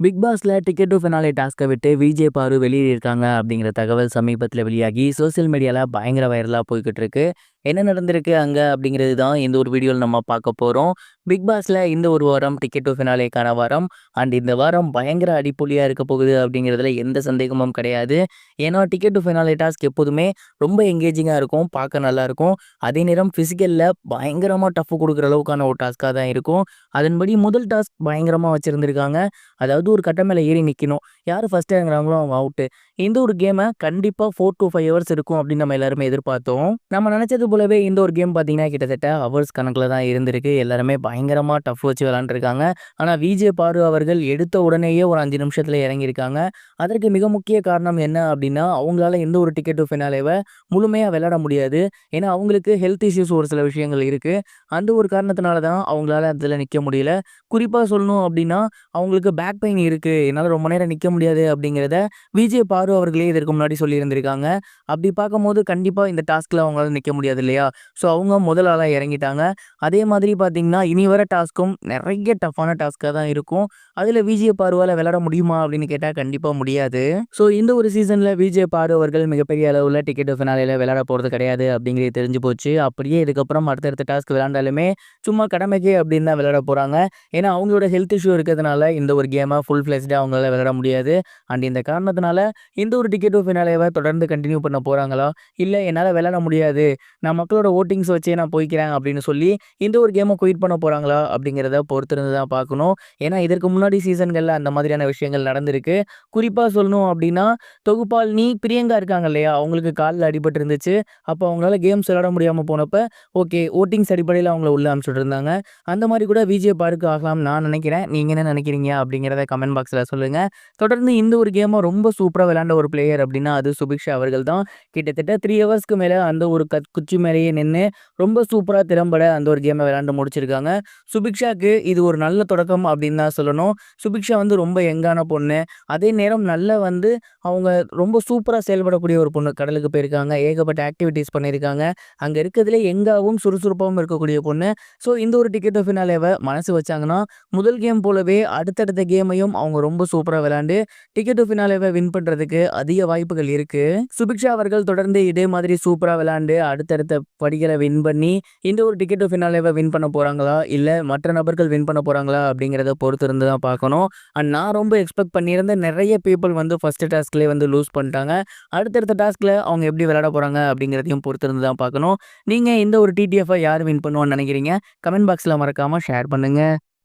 Big பாஸ்ல ticket to finale டாஸ்க்கை விட்டு விஜே பாரு வெளியேறியிருக்காங்க அப்படிங்கிற தகவல் சமீபத்தில் வெளியாகி சோசியல் மீடியால பயங்கர வைரலா போய்கிட்டு இருக்கு. என்ன நடந்திருக்கு அங்க அப்படிங்கிறது தான் இந்த ஒரு வீடியோவில் நம்ம பார்க்க போறோம். பிக் பாஸ்ல இந்த ஒரு வாரம் டிக்கெட் டு ஃபினாலேக்கான வாரம். அண்ட் இந்த வாரம் பயங்கர அடிப்பொலியா இருக்க போகுது அப்படிங்கிறதுல எந்த சந்தேகமும் கிடையாது. ஏன்னா டிக்கெட் டு ஃபினாலே டாஸ்க் எப்போதுமே ரொம்ப எங்கேஜிங்கா இருக்கும், பார்க்க நல்லா இருக்கும். அதே நேரம் பிசிக்கல்ல பயங்கரமா டஃப் கொடுக்குற அளவுக்கான ஒரு டாஸ்காக தான் இருக்கும். அதன்படி முதல் டாஸ்க் பயங்கரமா வச்சிருந்திருக்காங்க. அதாவது ஒரு கட்டம் மேல ஏறி நிக்கணும். யாரு ஃபர்ஸ்ட் இறங்குறாங்களோ அவங்க அவுட்டு. இந்த ஒரு கேம கண்டிப்பா 4 டூ 5 ஹவர்ஸ் இருக்கும் அப்படின்னு நம்ம எல்லாருமே எதிர்பார்த்தோம். நம்ம நினைச்சது போலவே இந்த ஒரு கேம் பார்த்தீங்கன்னா, கிட்டத்தட்ட ஹவர்ஸ் கணக்குல தான் இருந்திருக்கு. எல்லாருமே பயங்கரமா டஃப் வச்சு விளையாண்டுருக்காங்க. ஆனா விஜே பாரு அவர்கள் எடுத்த உடனேயே ஒரு 5 நிமிஷத்துல இறங்கியிருக்காங்க. அதற்கு மிக முக்கிய காரணம் என்ன அப்படின்னா, அவங்களால எந்த ஒரு டிக்கெட் டு ஃபினாலேவ முழுமையா விளையாட முடியாது. ஏன்னா அவங்களுக்கு ஹெல்த் இஷ்யூஸ் ஒரு சில விஷயங்கள் இருக்கு. அந்த ஒரு காரணத்தினால தான் அவங்களால அதுல நிக்க முடியல. குறிப்பா சொல்லணும் அப்படின்னா, அவங்களுக்கு பேக் பெயின் இருக்கு. என்னால ரொம்ப நேரம் நிக்க முடியாது அப்படிங்கிறத விஜே பாரு அவர்களே இதற்கு முன்னாடி சொல்லியிருந்திருக்காங்க. அப்படி பார்க்கும்போது கண்டிப்பா இந்த டாஸ்க்ல அவங்களால நிக்க முடியாது இல்லையா? ஸோ அவங்க முதல் ஆளா இறங்கிட்டாங்க. அதே மாதிரி பார்த்தீங்கன்னா, இனி வர டாஸ்க்கும் நெறைய டஃப்பான டாஸ்க்கா தான் இருக்கும். அதில விஜே பாருவால விளையாட முடியுமா அப்படின்னு கேட்டா கண்டிப்பா முடியாது. ஸோ இந்த ஒரு சீசன்ல விஜே பாரு அவர்கள் மிகப்பெரிய அளவுல டிக்கெட் ஃபினாலேல விளையாட போறது கிடையாது அப்படிங்கிறது தெரிஞ்சு போச்சு. அப்படியே இதுக்கப்புறம் அடுத்தடுத்த டாஸ்க் விளையாண்டாலுமே சும்மா கடமைக்கு அப்படின்னு தான் விளையாட போறாங்க. ஏன்னா அவங்களோட ஹெல்த் இஷ்யூ இருக்கிறதுனால இந்த ஒரு கேம ஃபுல் ஃப்ளெஜ்டா அவங்களால விளையாட முடியாது. அண்ட் இந்த காரணத்தினால இந்த ஒரு டிக்கெட் டு ஃபினாலேவ தொடர்ந்து கன்டின்யூ பண்ண போறாங்களா? இல்ல என்னால விளையாட முடியாது. நான் மக்களோட வோட்டிங்ஸ் வச்சே நான் போய்க்கிறேன் அப்படின்னு சொல்லி இந்த ஒரு கேம குயிட் பண்ண போறாங்களா? அப்படிங்கிறத பொறுத்திருந்து தான் பார்க்கணும். ஏன்னா இதற்கு முன்னாடி சீசன்கள்ல அந்த மாதிரியான விஷயங்கள் நடந்திருக்கு. குறிப்பா சொல்லணும் அப்படின்னா, தொகுப்பாளினி பிரியங்கா இருக்காங்க இல்லையா? அவங்களுக்கு கால்ல அடிபட்டு இருந்துச்சு. அப்போ அவங்களால கேம்ஸ் விளையாட முடியாம போனப்ப, ஓகே வோட்டிங்ஸ் அடிப்படையில அவங்கள உள்ள அனுப்பிச்சுட்டு இருந்தாங்க. அந்த மாரி கூட விஜே பாருக்கு ஆகலாம்னு நான் நினைக்கிறேன். நீங்க என்ன நினைக்கிறீங்க? அப்படிங்கிறத கமெண்ட் பாக்ஸ்ல சொல்லுங்க. தொடர்ந்து இந்த ஒரு கேம ரொம்ப சூப்பரா விளையாண்ட ஒரு பிளேயர் அப்படின்னா, அது சுபிக்ஷா அவர்கள் தான். கிட்டத்தட்ட 3 ஹவர்ஸ்க்கு மேல அந்த ஒரு குச்சி மேலேயே நின்னு, ரொம்ப சூப்பரா திறம்பட அந்த ஒரு கேம விளையாண்டு முடிச்சிருக்காங்க. சுபிக்ஷாக்கு இது ஒரு நல்ல தொடக்கம் அப்படின்னு தான் சொல்லணும். சுபிக்ஷா வந்து ரொம்ப யங்கான பொண்ணு. அதே நேரம் நல்ல வந்து அவங்க ரொம்ப சூப்பரா செயல்படக்கூடிய ஒரு பொண்ணு. கடலுக்கு போயிருக்காங்க. ஏகப்பட்ட ஆக்டிவிட்டீஸ் பண்ணியிருக்காங்க. அங்க இருக்கிறதுலே யங்காவும், சுறுசுறுப்பாவும் இருக்கக்கூடிய பொண்ணு. ஸோ இந்த ஒரு டிக்கெட் ஃபினாலேவ மனசு வச்சாங்கன்னா, முதல் கேம் போலவே அடுத்தடுத்த கேமையும் அவங்க ரொம்ப சூப்பரா விளையாண்டு டிக்கெட் டு ஃபினாலேவ வின் பண்றதுக்கு அதிக வாய்ப்புகள் இருக்கு. சுபிக்ஷா அவர்கள் தொடர்ந்து இதே மாதிரி சூப்பரா விளையாண்டு அடுத்தடுத்த படிகள வின் பண்ணி இந்த ஒரு டிக்கெட் டு ஃபினாலேவ வின் பண்ண போறாங்களா? இல்ல மற்ற நபர்கள் வின் பண்ண போறாங்களா? அப்படிங்கிறத பொறுத்து இருந்து தான் பார்க்கணும். அண்ட் நான் ரொம்ப எக்ஸ்பெக்ட் பண்ணியிருந்த நெறைய பீப்பிள் வந்து ஃபர்ஸ்ட் டாஸ்க்லயே வந்து லூஸ் பண்ணிட்டாங்க. அடுத்தடுத்த டாஸ்க்ல அவங்க எப்படி விளையாட போறாங்க? அப்படிங்கிறதையும் பொறுத்து இருந்து தான் பார்க்கணும். நீங்க இந்த ஒரு டிடிஎஃப்ப யார் வின் பண்ணுவான்னு நினைக்கிறீங்க? கமெண்ட் பாக்ஸ்ல மறக்காம ஷேர் பண்ணுங்க.